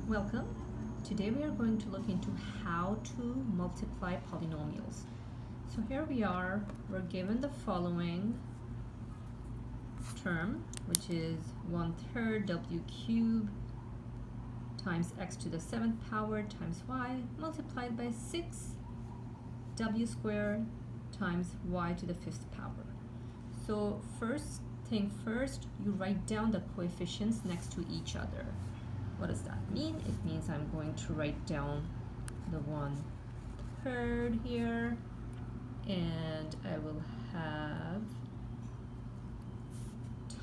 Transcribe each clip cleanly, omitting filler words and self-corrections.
Welcome. Today we are going to look into how to multiply polynomials. So here we are, we're given the following term, which is 1/3 w cubed times x to the 7th power times y multiplied by 6 w squared times y to the 5th power. So first thing first, you write down the coefficients next to each other. What does that mean? It means I'm going to write down the 1/3 here, and I will have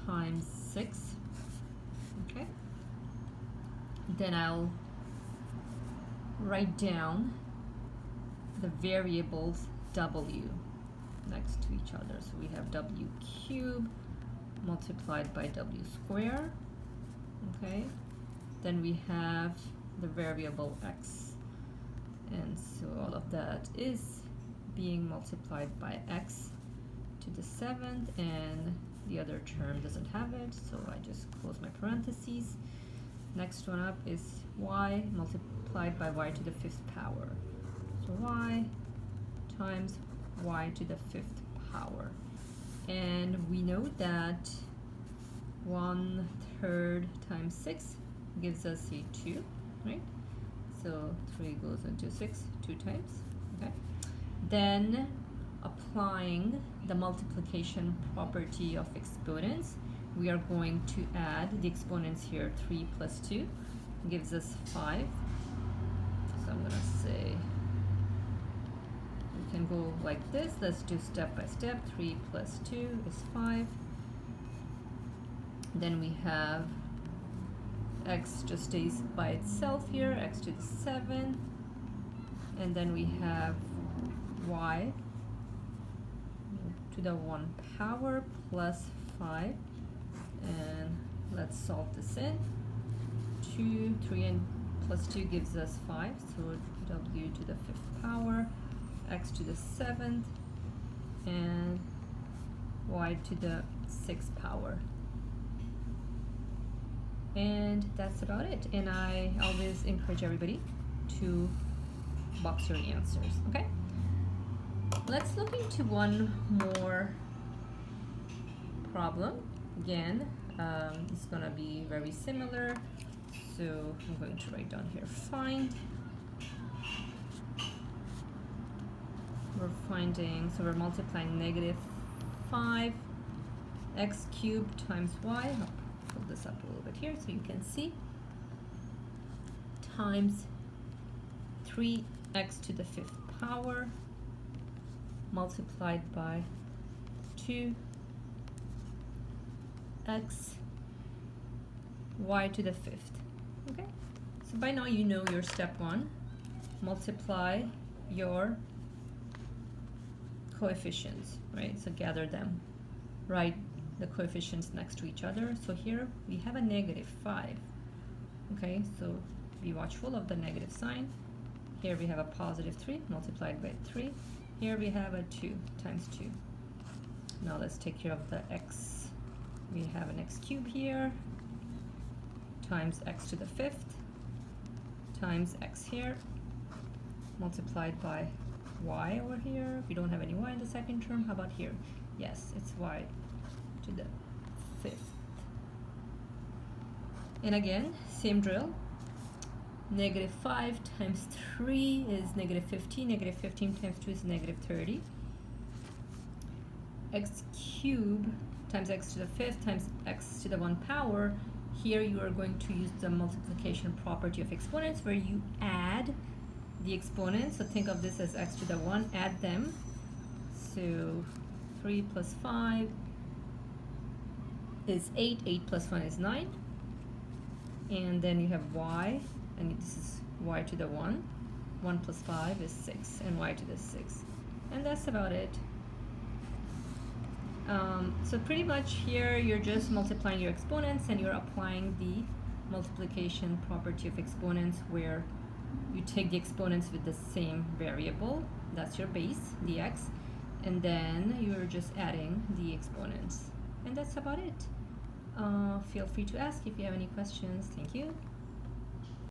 times 6, okay? Then I'll write down the variables w next to each other. So we have w cubed multiplied by w squared, okay? Then we have the variable x, and so all of that is being multiplied by x to the 7th, and the other term doesn't have it, so I just close my parentheses. Next one up is y multiplied by y to the 5th power. So y times y to the 5th power. And we know that 1/3 times 6 gives us a 2, right? So 3 goes into 6 2 times, okay? Then applying the multiplication property of exponents, we are going to add the exponents here. 3 plus 2 gives us 5. So I'm gonna say, we can go like this. Let's do step by step. 3 plus 2 is 5. Then we have x just stays by itself here, x to the 7th, and then we have y to the 1 power plus 5, and let's solve this in. 2, 3, and plus 2 gives us 5, so w to the 5th power, x to the 7th, and y to the 6th power. And that's about it. And I always encourage everybody to box your answers, okay? Let's look into one more problem. Again, it's gonna be very similar. So I'm going to write down here, find. We're finding, so we're multiplying -5 x cubed times y. Pull this up a little bit here so you can see, times 3x to the 5th power multiplied by 2x y to the 5th. Okay, so by now you know your step 1. Multiply your coefficients, right? So gather them, write the coefficients next to each other. So here we have a -5. Okay, so be watchful of the negative sign. Here we have a +3 multiplied by 3. Here we have a 2 times 2. Now let's take care of the x. We have an x cubed here times x to the 5th times x here multiplied by y over here. We don't have any y in the second term. How about here? Yes, it's y to the 5th. And again, same drill. -5 times 3 is -15. -15 times 2 is -30. X cubed times x to the 5th times x to the 1 power. Here you are going to use the multiplication property of exponents, where you add the exponents. So think of this as x to the 1, add them. So 3 plus 5 is 8, 8 plus 1 is 9, and then you have y, and this is y to the 1, 1 plus 5 is 6, and y to the 6, and that's about it. So pretty much here you're just multiplying your exponents, and you're applying the multiplication property of exponents, where you take the exponents with the same variable, that's your base, the x, and then you're just adding the exponents. And that's about it. Feel free to ask if you have any questions. Thank you.